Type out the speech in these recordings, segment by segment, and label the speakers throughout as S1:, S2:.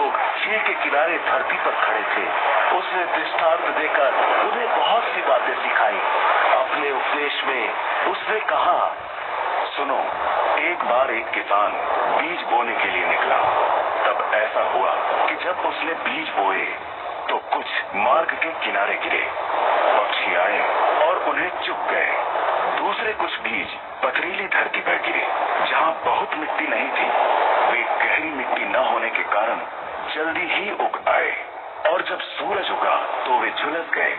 S1: लोग झील के किनारे धरती पर खड़े थे। उसने दृष्टांत देकर उन्हें बहुत सी बातें सिखाई। अपने उपदेश में उसने कहा, सुनो, एक बार एक किसान बीज बोने के लिए निकला। तब ऐसा हुआ कि जब उसने बीज बोए तो कुछ मार्ग के किनारे गिरे। पक्षी आए और उन्हें चुग गए। दूसरे कुछ बीज पथरीली धरती पर गिरे, जहाँ बहुत मिट्टी नहीं थी। वे गहरी मिट्टी न होने के कारण जल्दी ही उग आए, और जब सूरज उगा तो वे झुलस गए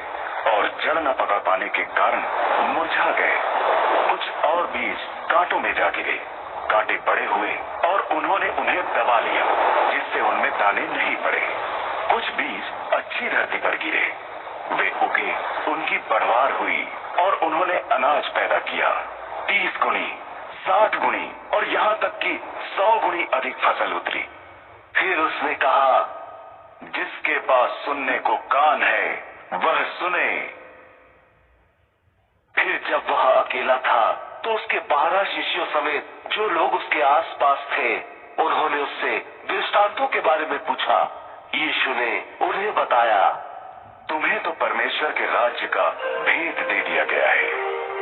S1: और जड़ न पकड़ पाने के कारण मुरझा गए। कुछ और बीज कांटों में जा गिरे। कांटे बड़े हुए और उन्होंने उन्हें दबा लिया, जिससे उनमें दाने नहीं पड़े। कुछ बीज अच्छी धरती पर गिरे। वे उगे, उनकी बढ़वार हुई और उन्होंने अनाज पैदा किया। 30 गुनी, 60 गुनी और यहाँ तक कि 100 गुनी अधिक फसल उतरी। फिर उसने कहा, जिसके पास सुनने को कान है वह सुने। फिर जब वह अकेला था तो उसके 12 शिष्यों समेत जो लोग उसके आसपास थे, उन्होंने उससे दृष्टांतों के बारे में पूछा। यीशु ने उन्हें बताया, तुम्हें तो परमेश्वर के राज्य का भेद दे दिया गया है,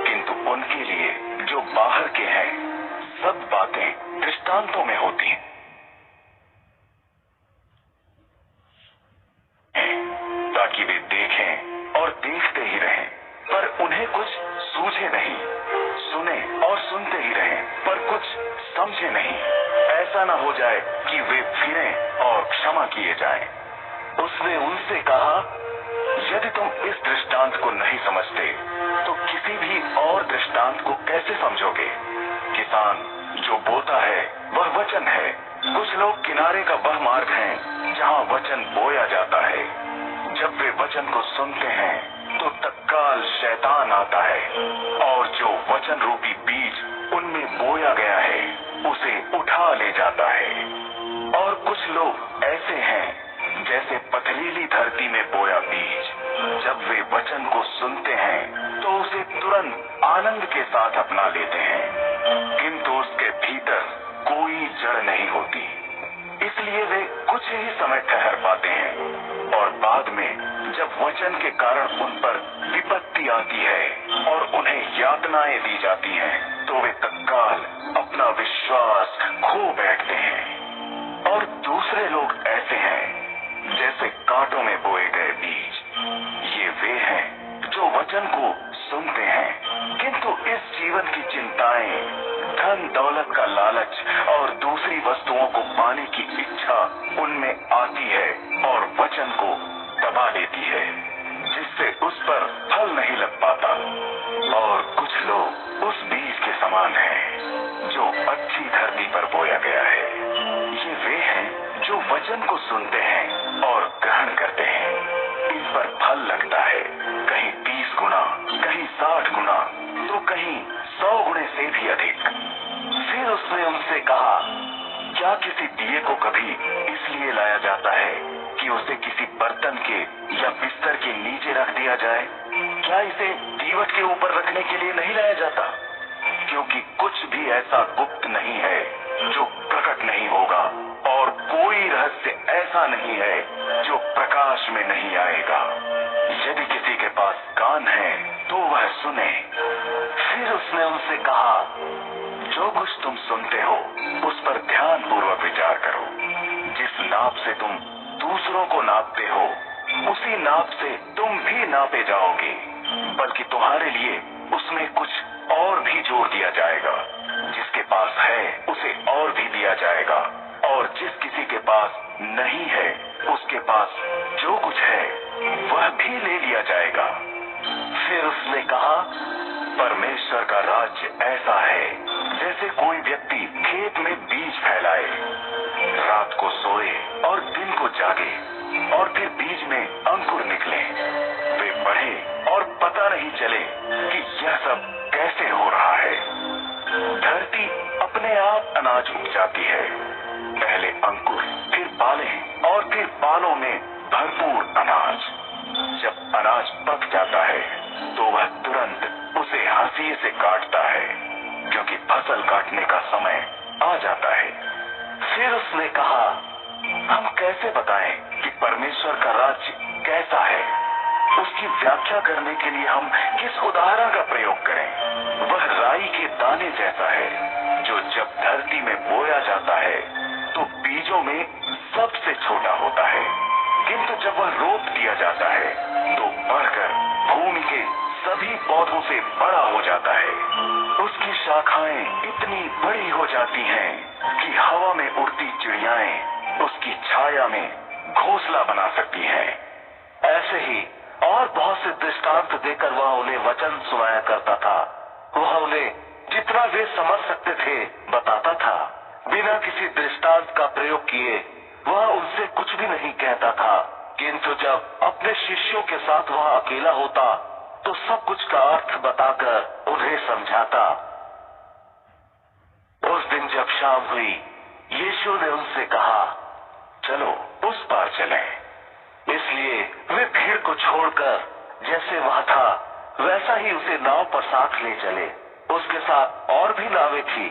S1: किंतु उनके लिए जो बाहर के हैं सब बातें दृष्टांतों में होती हैं, ताकि वे देखें और देखते ही रहें, पर उन्हें कुछ सूझे नहीं। सुने और सुनते ही रहें, पर कुछ समझे नहीं। ऐसा न हो जाए कि वे फिरें और क्षमा किए जाएं। उसने उनसे कहा, यदि तुम इस दृष्टांत को नहीं समझते तो किसी भी और दृष्टांत को कैसे समझोगे? किसान जो बोता है वह वचन है। कुछ लोग किनारे का वह मार्ग हैं जहाँ वचन बोया जाता है। जब वे वचन को सुनते हैं तो तत्काल शैतान आता है और जो वचन रूपी बीज उनमें बोया गया है उसे उठा ले जाता है। और कुछ लोग ऐसे हैं जैसे पथरीली धरती में बोया बीज। जब वे वचन को सुनते हैं तो उसे तुरंत आनंद के साथ अपना लेते हैं, किंतु उसके भीतर कोई जड़ नहीं होती। इसलिए वे कुछ ही समय ठहर पाते हैं, और बाद में जब वचन के कारण उन पर विपत्ति आती है और उन्हें यातनाएं दी जाती हैं, तो वे तत्काल अपना विश्वास खो बैठते हैं। और दूसरे लोग ऐसे हैं जैसे कांटों में बोए गए बीज। ये वे हैं जो वचन को सुनते हैं, किंतु इस जीवन की चिंताएं, धन दौलत का लालच और दूसरी वस्तुओं को पाने की इच्छा उनमें आती है और वचन को दबा देती है, जिससे उस पर फल नहीं लग पाता। और कुछ लोग उस बीज के समान हैं जो अच्छी धरती पर बोया गया है। ये वे हैं जो वचन को सुनते हैं और ग्रहण करते हैं। इन पर फल लगता है, कहीं 30 गुना, कहीं 60 गुना, तो कहीं 100 गुणे से भी अधिक। फिर उसने उनसे कहा, क्या किसी दिए को कभी इसलिए लाया जाता है कि उसे किसी बर्तन के या बिस्तर के नीचे रख दिया जाए? क्या इसे दीवट के ऊपर रखने के लिए नहीं लाया जाता? क्योंकि कुछ भी ऐसा गुप्त नहीं है जो प्रकट नहीं होगा, और कोई रहस्य ऐसा नहीं है जो प्रकाश में नहीं आएगा। यदि किसी के पास कान है तो वह सुने। फिर उसने उनसे कहा, जो कुछ तुम सुनते हो उस पर ध्यान पूर्वक विचार करो। जिस नाप से तुम दूसरों को नापते हो उसी नाप से तुम भी नापे जाओगे, बल्कि तुम्हारे लिए उसमें कुछ और भी जोड़ दिया जाएगा। जिसके पास है उसे और भी दिया जाएगा, और जिस किसी के पास नहीं है उसके पास जो कुछ है वह भी ले लिया जाएगा। फिर उसने कहा, परमेश्वर का राज्य ऐसा है जैसे कोई व्यक्ति खेत में बीज फैलाए, रात को सोए और दिन को जागे, और फिर बीज में अंकुर निकले, वे बढ़े और पता नहीं चले कि यह सब कैसे हो रहा है। धरती अपने आप अनाज उपजाती है, पहले अंकुर, फिर बालें और फिर बालों में भरपूर अनाज। जब अनाज पक जाता है तो वह तुरंत उसे हाशिए से काटता है, क्योंकि फसल काटने का समय आ जाता है। फिर उसने कहा, हम कैसे बताएं कि परमेश्वर का राज्य कैसा है? उसकी व्याख्या करने के लिए हम किस उदाहरण का प्रयोग करें? वह राई के दाने जैसा है जो जब धरती में बोया जाता है तो बीजों में सबसे छोटा होता है, किंतु जब वह रोप दिया जाता है तो बढ़कर भूमि के सभी पौधों से बड़ा हो जाता है। उसकी शाखाएं इतनी बड़ी हो जाती हैं कि हवा में उड़ती चिड़ियाएं उसकी छाया में घोंसला बना सकती हैं। ऐसे ही और बहुत से दृष्टांत देकर वह उन्हें वचन सुनाया करता था। वह उन्हें जितना वे समझ सकते थे बताता था। बिना किसी दृष्टांत का प्रयोग किए वह उनसे कुछ भी नहीं कहता था, किंतु जब अपने शिष्यों के साथ वह अकेला होता तो सब कुछ का अर्थ बताकर उन्हें समझाता। उस दिन जब शाम हुई, यीशु ने उनसे कहा, चलो उस पार चलें। इसलिए वे भीड़ को छोड़कर जैसे वह था वैसा ही उसे नाव पर साथ ले चले। उसके साथ और भी नावें थी।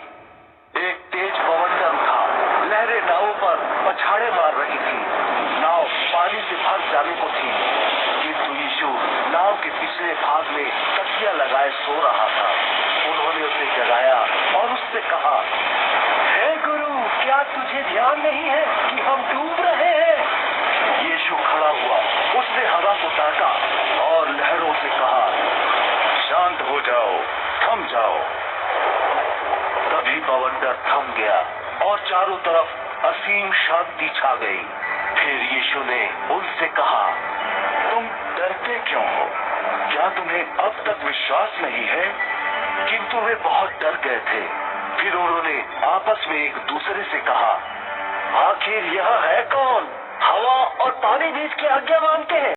S1: एक तेज बवंडर था, लहरें नावों पर पछाड़े मार रही थी। नाव पानी से भर जाने को थी, किंतु यीशु नाव के पिछले भाग में तकिया लगाए सो रहा था। उन्होंने उसे जगाया और उससे कहा, हे गुरु, क्या तुझे ध्यान नहीं है कि हम डूब रहे हैं? यीशु खड़ा हुआ, उसने हवा को डांटा और लहरों से कहा, शांत हो जाओ, थम जाओ। तभी बवंडर थम गया और चारों तरफ असीम शांति छा गई। फिर यीशु ने उनसे कहा, तुम डरते क्यों हो? क्या तुम्हें अब तक विश्वास नहीं है? किंतु वे बहुत डर गए थे। फिर उन्होंने आपस में एक दूसरे से कहा, आखिर यह है कौन? हवा और पानी भी इसकी आज्ञा मानते हैं।